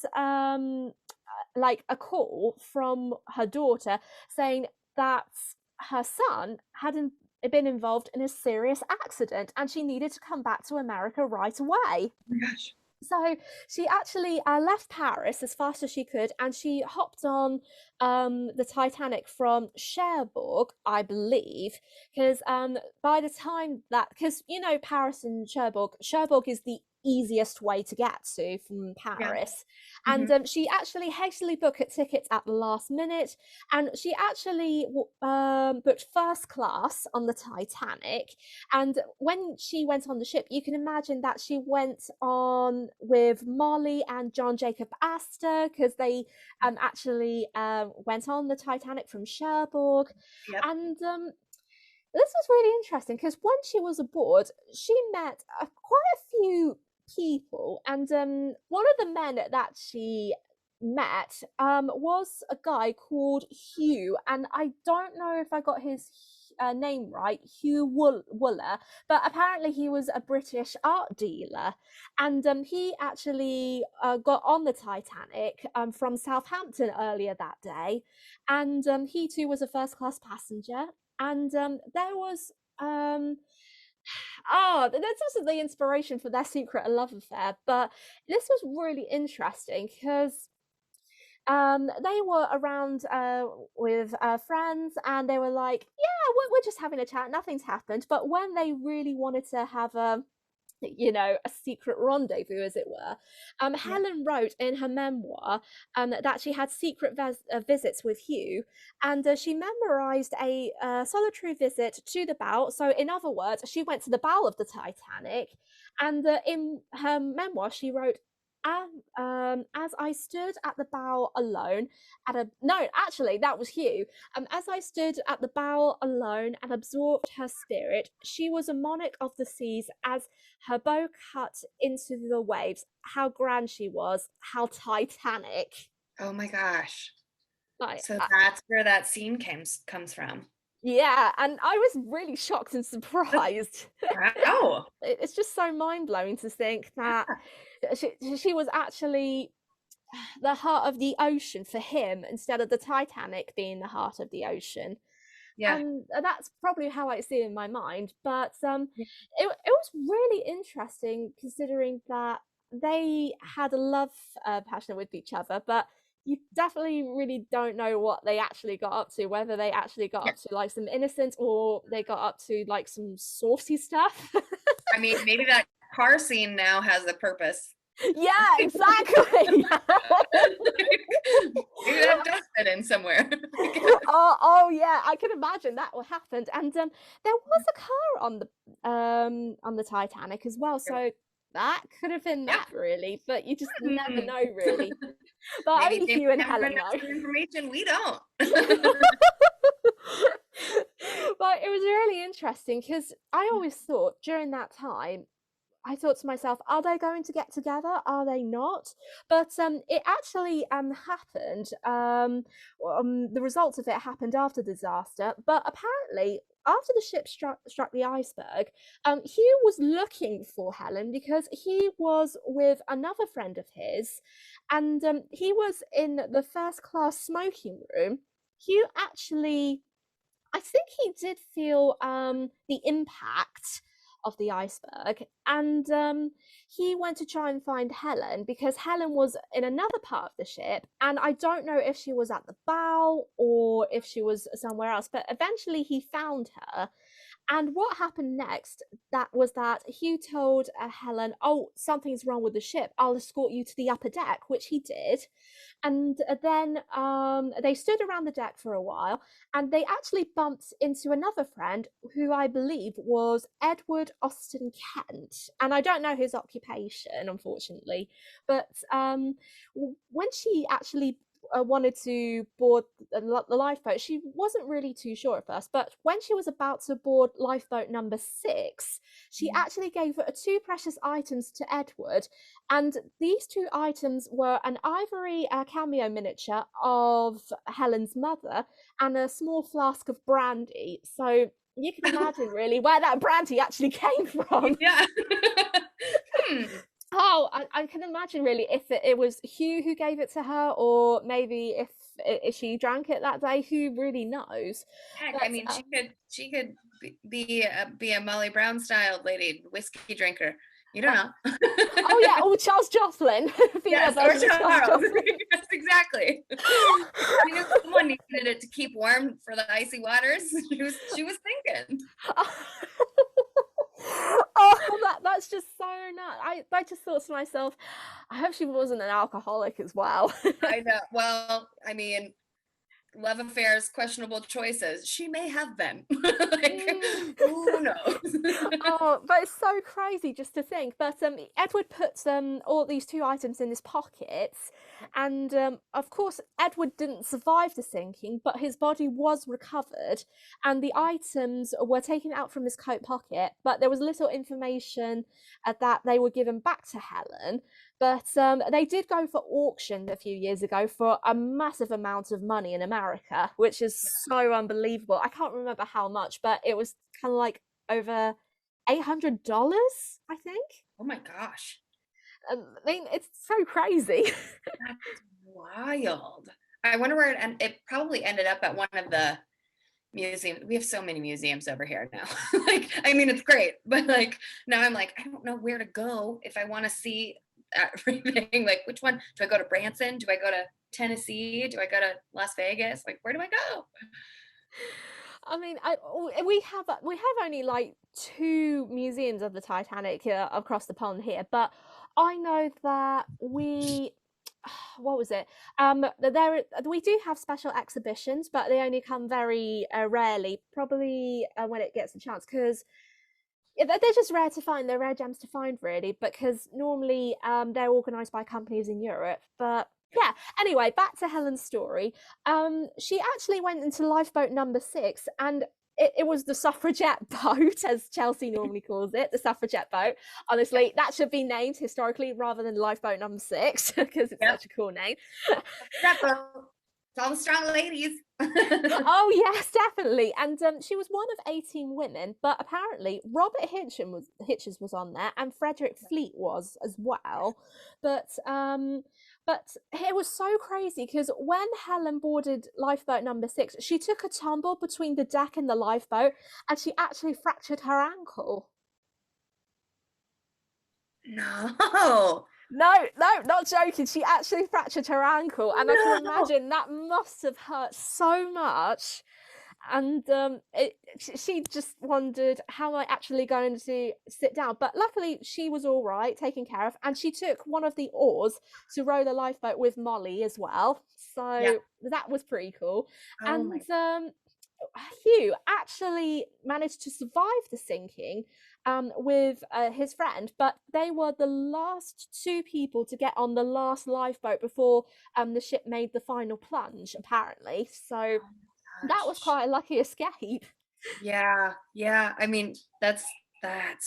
like a call from her daughter saying that her son hadn't been involved in a serious accident and she needed to come back to America right away. Oh my gosh. So she actually left Paris as fast as she could, and she hopped on the Titanic from Cherbourg, I believe, because by the time that, because you know Paris and Cherbourg is the easiest way to get to from Yeah. Paris, Mm-hmm. and she actually hastily booked tickets at the last minute, and she actually booked first class on the Titanic. And when she went on the ship, you can imagine that she went on with Molly and John Jacob Astor, because they actually went on the Titanic from Cherbourg. Yep. And this was really interesting because when she was aboard, she met quite a few people. And one of the men that she met was a guy called Hugh. And I don't know if I got his name right, Hugh Wuller, but apparently he was a British art dealer. And he actually got on the Titanic from Southampton earlier that day. And he too was a first class passenger. And there was this wasn't the inspiration for their secret love affair, but this was really interesting because they were around with friends, and they were like, yeah, we're just having a chat, nothing's happened. But when they really wanted to have a a secret rendezvous, as it were. Yeah. Helen wrote in her memoir that she had secret visits with Hugh, and she memorized a solitary visit to the bow. So, in other words, she went to the bow of the Titanic, and in her memoir, she wrote, as I stood at the bow alone, no, actually, that was Hugh. As I stood at the bow alone and absorbed her spirit, she was a monarch of the seas as her bow cut into the waves. How grand she was, how Titanic. Oh my gosh. Like, So that's where that scene comes from. yeah, and I was really shocked and surprised. Wow. It's just so mind blowing to think that she was actually the heart of the ocean for him instead of the Titanic being the heart of the ocean. Yeah. And that's probably how I see it in my mind. But Yeah. it was really interesting considering that they had a love passion with each other, but you definitely really don't know what they actually got up to, whether they actually got Yeah. up to like some innocence or they got up to like some saucy stuff. I mean, maybe that car scene now has a purpose. Yeah, exactly. Maybe that does fit in somewhere. Oh yeah, I can imagine that what happened. And there was a car on the Titanic as well, so that could have been Yeah. that really, but you just never Hmm. know really. But Maybe only James Hugh and Cameron Helen know. knows some information we don't. But it was really interesting because I always thought during that time, I thought to myself, are they going to get together? Are they not? But it actually happened. The results of it happened after the disaster. But apparently, after the ship struck the iceberg, Hugh was looking for Helen because he was with another friend of his, and he was in the first class smoking room. Hugh actually, I think he did feel the impact of the iceberg, and he went to try and find Helen because Helen was in another part of the ship, and I don't know if she was at the bow or if she was somewhere else, but eventually he found her. And what happened next, that was that Hugh told Helen, oh, something's wrong with the ship, I'll escort you to the upper deck, which he did. And then they stood around the deck for a while, and they actually bumped into another friend who I believe was Edward Austin Kent. And I don't know his occupation, unfortunately, but when she actually wanted to board the lifeboat, she wasn't really too sure at first, but when she was about to board lifeboat number 6, she actually gave two precious items to Edward, and these two items were an ivory cameo miniature of Helen's mother and a small flask of brandy. So you can imagine really where that brandy actually came from. Yeah. Oh, I can imagine really if it was Hugh who gave it to her, or maybe if she drank it that day, who really knows? Heck, But I mean, she could be a Molly Brown style lady, whiskey drinker. You don't know. Oh yeah, oh Charles Joplin, yes, or Charles. Yes, exactly. I mean, if someone needed it to keep warm for the icy waters, she was thinking. Oh, that's just so nuts. I just thought to myself, I hope she wasn't an alcoholic as well. I know. Well, I mean, love affairs, questionable choices. She may have been. Who knows? Oh, but it's so crazy just to think. But Edward puts all these two items in his pockets, and of course Edward didn't survive the sinking, but his body was recovered, and the items were taken out from his coat pocket. But there was little information that they were given back to Helen. But they did go for auction a few years ago for a massive amount of money in America, which is so unbelievable. I can't remember how much, but it was kind of like over $800, I think. Oh my gosh. I mean, it's so crazy. That's wild. I wonder where it probably ended up at one of the museums. We have so many museums over here now. Like, I mean, it's great, but like now I'm like, I don't know where to go if I want to see everything. Like, which one? Do I go to Branson? Do I go to Tennessee? Do I go to Las Vegas? Like, where do I go? I mean, we have only like 2 museums of the Titanic across the pond here, but I know that what was it? There we do have special exhibitions, but they only come very rarely. Probably when it gets a chance, because they're just rare to find. They're rare gems to find, really, because normally they're organised by companies in Europe. But yeah, anyway, back to Helen's story. She actually went into lifeboat number 6, and it was the suffragette boat, as Chelsea normally calls it, the suffragette boat. Honestly, that should be named historically rather than lifeboat number 6, because it's such a cool name. That boat. It's all the strong ladies. Oh yes, definitely. And she was one of 18 women, but apparently Robert Hitchens was on there, and Frederick Fleet was as well. But it was so crazy because when Helen boarded lifeboat number 6, she took a tumble between the deck and the lifeboat, and she actually fractured her ankle. No. No, not joking. She actually fractured her ankle, and I can imagine that must have hurt so much. And she just wondered, how am I actually going to sit down? But luckily, she was all right, taken care of, and she took one of the oars to row the lifeboat with Molly as well. So that was pretty cool. Oh and Hugh actually managed to survive the sinking with his friend, but they were the last 2 people to get on the last lifeboat before the ship made the final plunge, apparently. So that was quite a lucky escape. Yeah. I mean, that's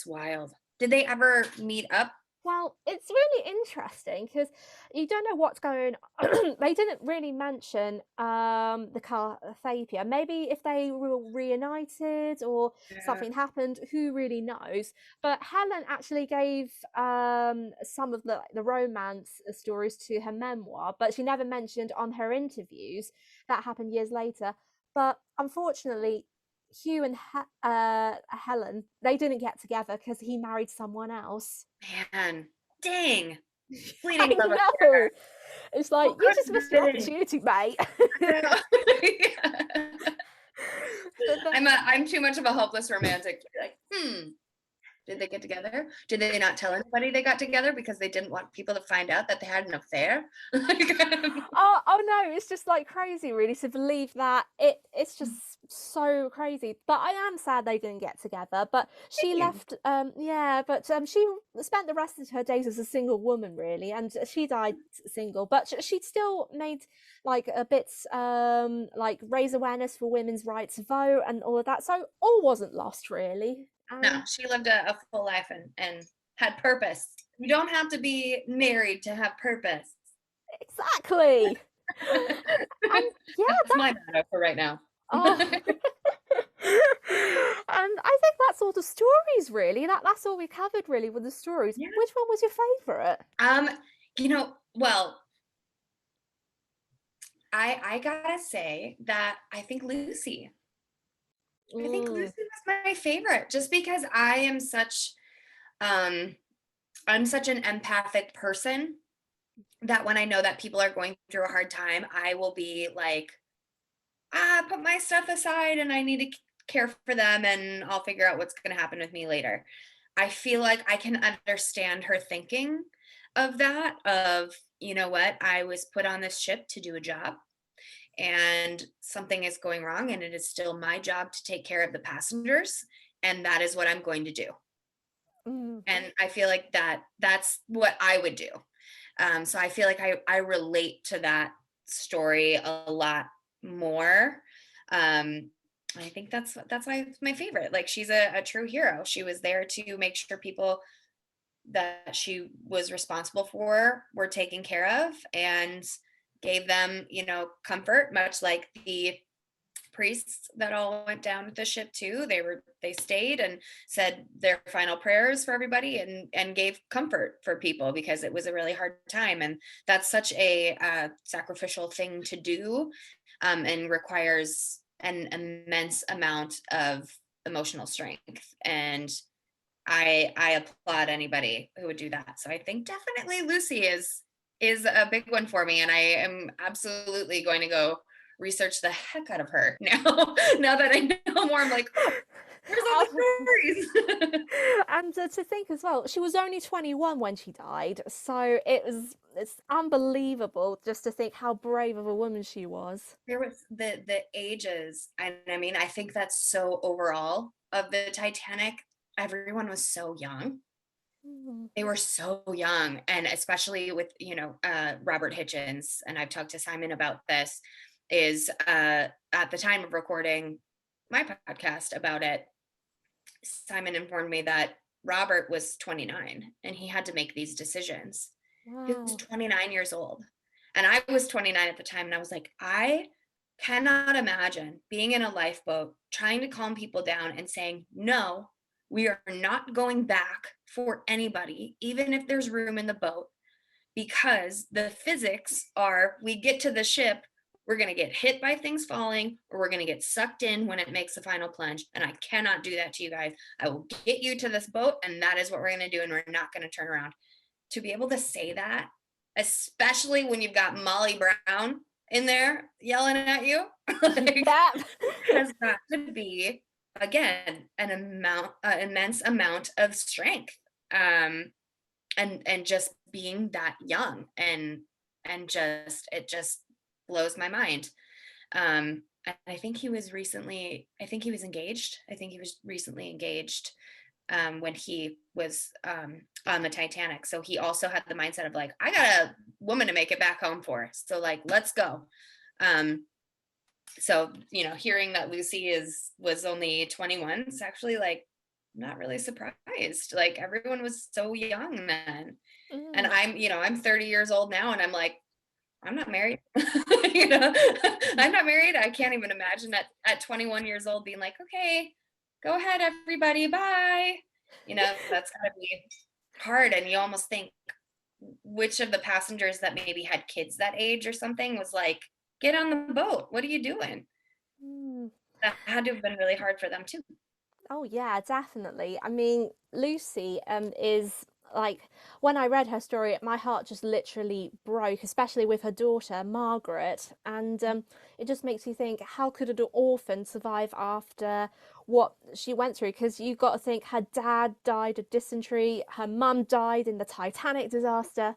wild. Did they ever meet up Well, it's really interesting because you don't know what's going on. They didn't really mention the Carpathia. Maybe if they were reunited or Yeah. something happened, who really knows? But Helen actually gave some of the romance stories to her memoir, but she never mentioned on her interviews. That happened years later. But unfortunately, Hugh and Helen, they didn't get together because he married someone else. Man, dang, I fleeting love know. affair. It's like What you could just have missed your been? opportunity, mate. I know. Yeah. But I'm too much of a hopeless romantic to be like, did they get together? Did they not tell anybody they got together because they didn't want people to find out that they had an affair? oh no, it's just like crazy, really, to believe that it's just so crazy. But I am sad they didn't get together. But she Same. left, yeah. But she spent the rest of her days as a single woman, really, and she died single. But she still made like a bit, like raise awareness for women's right to vote and all of that. So all wasn't lost, really. No, she lived a full life and had purpose. You don't have to be married to have purpose. Exactly. And yeah, That's my motto for right now. oh. And I think that's all the stories, really. That's all we covered, really, with the stories. Yeah. Which one was your favorite? Well, I gotta say that I think Lucy. I think Mm. Lucy was my favorite, just because um I'm such an empathic person that when I know that people are going through a hard time, I will be like, put my stuff aside and I need to care for them and I'll figure out what's going to happen with me later. I feel like I can understand her thinking of that, of, you know what, I was put on this ship to do a job and something is going wrong and it is still my job to take care of the passengers and that is what I'm going to do. Mm. And I feel like that's what I would do. So I feel like I relate to that story a lot more. I think that's my favorite. Like she's a true hero. She was there to make sure people that she was responsible for were taken care of and gave them, comfort, much like the priests that all went down with the ship too. They stayed and said their final prayers for everybody and gave comfort for people because it was a really hard time, and that's such a sacrificial thing to do, and requires an immense amount of emotional strength, and I applaud anybody who would do that. So I think definitely Lucy is a big one for me, and I am absolutely going to go research the heck out of her now. Now that I know more, I'm like, oh, where's all Oh. the stories? And to think as well, she was only 21 when she died, so it's unbelievable just to think how brave of a woman she was. There was the ages, and I mean, I think that's so overall of the Titanic. Everyone was so young. Mm. They were so young, and especially with Robert Hitchens, and I've talked to Simon about this, is at the time of recording my podcast about it, Simon informed me that Robert was 29 and he had to make these decisions. He was Wow. 29 years old and I was 29 at the time, and I was like, I cannot imagine being in a lifeboat trying to calm people down and saying, no, we are not going back for anybody, even if there's room in the boat, because the physics are, we get to the ship, we're going to get hit by things falling, or we're going to get sucked in when it makes the final plunge. And I cannot do that to you guys. I will get you to this boat, and that is what we're going to do. And we're not going to turn around. To be able to say that, especially when you've got Molly Brown in there yelling at you, like, Yeah. has got to be, again, immense amount of strength. And just being that young, and just, it just blows my mind. And I think he was engaged. I think he was recently engaged, when he was on the Titanic. So he also had the mindset of like, I got a woman to make it back home for. So like, let's go. So hearing that Lucy was only 21, it's actually like not really surprised. Like everyone was so young then. And Mm. I'm 30 years old now and I'm like, I'm not married. I'm not married. I can't even imagine at 21 years old being like, okay, go ahead, everybody, bye. That's gotta be hard. And you almost think which of the passengers that maybe had kids that age or something was like, get on the boat. What are you doing? Mm. That had to have been really hard for them too. Oh yeah, definitely. I mean, Lucy is like when I read her story, my heart just literally broke, especially with her daughter Margaret. And it just makes you think, how could an orphan survive after what she went through? Because you've got to think her dad died of dysentery, her mum died in the Titanic disaster.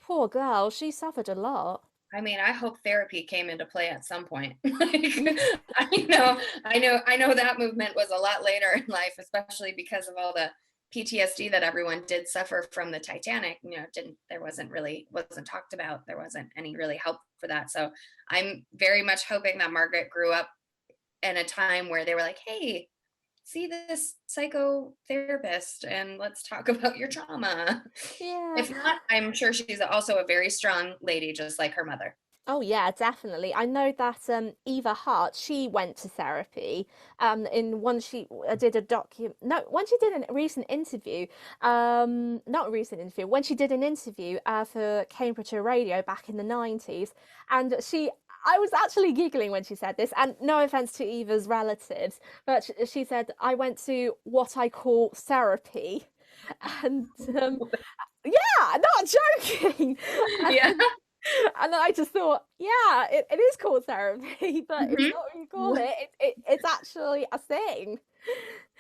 Poor girl, she suffered a lot. I mean, I hope therapy came into play at some point. Like, I know that movement was a lot later in life, especially because of all the PTSD that everyone did suffer from the Titanic. Wasn't talked about. There wasn't any really help for that. So I'm very much hoping that Margaret grew up in a time where they were like, hey, see this psychotherapist and let's talk about your trauma. Yeah. If not, I'm sure she's also a very strong lady, just like her mother. Oh yeah, definitely. I know that Eva Hart, she went to therapy. In one she did a when she did a recent interview, not a recent interview, when she did an interview for Cambridgeshire Radio back in the 90s, and I was actually giggling when she said this, and no offense to Eva's relatives, but she said, I went to what I call therapy. And yeah, not joking. Yeah. And I just thought, yeah, it is called therapy, but it's Mhm. not what you call it. It's actually a thing.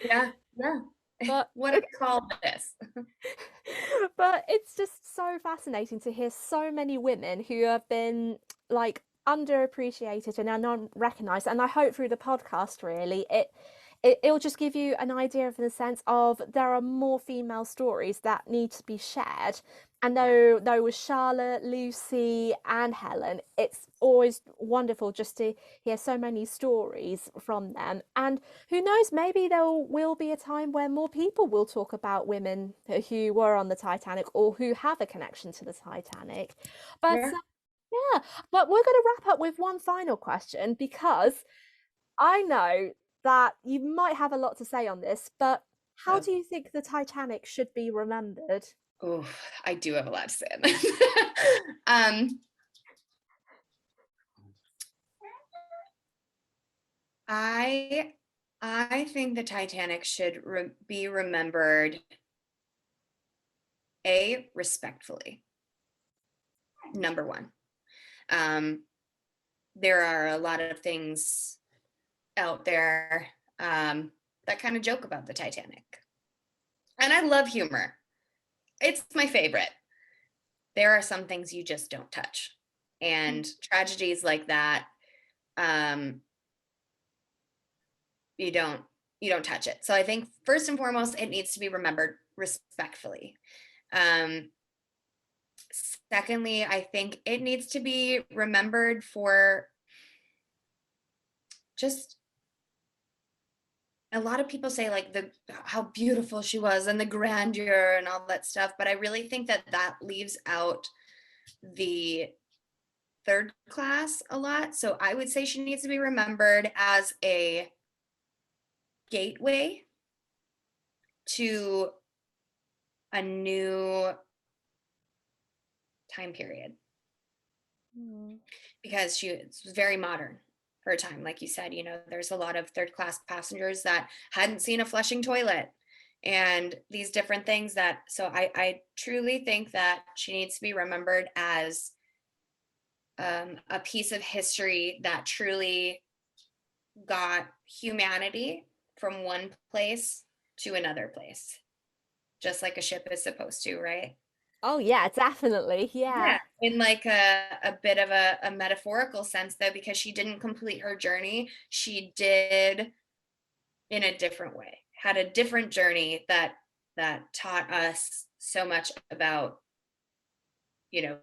Yeah, yeah. But What do it, we call this? but it's just so fascinating to hear so many women who have been like underappreciated and are not recognized. And I hope through the podcast, really, it'll just give you an idea of the sense of there are more female stories that need to be shared. And though with Charlotte, Lucy, and Helen, it's always wonderful just to hear so many stories from them. And who knows, maybe there will be a time where more people will talk about women who were on the Titanic or who have a connection to the Titanic. But Yeah. yeah, but we're going to wrap up with one final question because I know that you might have a lot to say on this, but how Oh, do you think the Titanic should be remembered? oh, I do have a lot to say on this. um, I I think the Titanic should be remembered respectfully. Number one. Um, there are a lot of things out there that kind of joke about the Titanic. And I love humor. It's my favorite. There are some things you just don't touch. And tragedies like that, um, you don't you don't touch it. So I think first and foremost, it needs to be remembered respectfully. Um, Secondly, I think it needs to be remembered for just a lot of people say like the how beautiful she was and the grandeur and all that stuff, but I really think that leaves out the third class a lot. So I would say she needs to be remembered as a gateway to a new time period Mm. because she was very modern for a time. Like you said, there's a lot of third class passengers that hadn't seen a flushing toilet and these different things so I truly think that she needs to be remembered as a piece of history that truly got humanity from one place to another place, just like a ship is supposed to, right? Oh yeah, definitely. Yeah. Yeah, in like a bit of a metaphorical sense, though, because she didn't complete her journey. She did in a different way, had a different journey that taught us so much about, you know,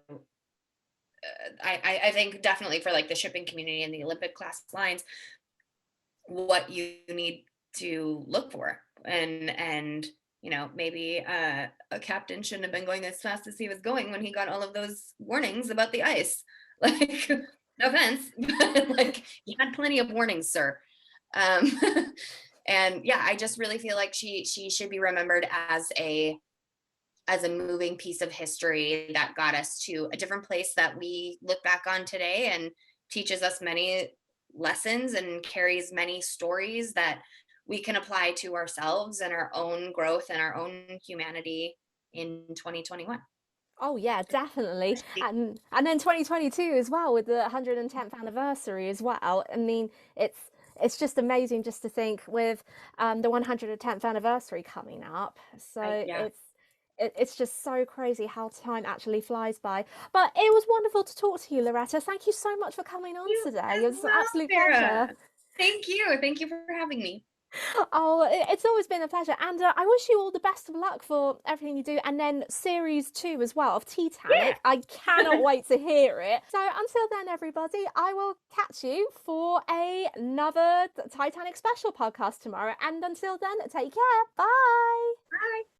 I think definitely for like the shipping community and the Olympic class lines, what you need to look for and maybe a captain shouldn't have been going as fast as he was going when he got all of those warnings about the ice. Like, no offense, but like, you had plenty of warnings, sir. um and yeah, I just really feel like she should be remembered as a moving piece of history that got us to a different place that we look back on today, and teaches us many lessons and carries many stories that we can apply to ourselves and our own growth and our own humanity in 2021. Oh yeah, definitely. And then 2022 as well with the 110th anniversary as well. I mean, it's just amazing just to think with the 110th anniversary coming up. So Yeah. it's just so crazy how time actually flies by. But it was wonderful to talk to you, Loretta. Thank you so much for coming on You today. as It was an well, absolute pleasure. Sarah. Thank you for having me. Oh, it's always been a pleasure. And I wish you all the best of luck for everything you do. And then series two as well of Yeah. Tea-tanic. I cannot wait to hear it. So until then, everybody, I will catch you for another Titanic special podcast tomorrow. And until then, take care. Bye. Bye.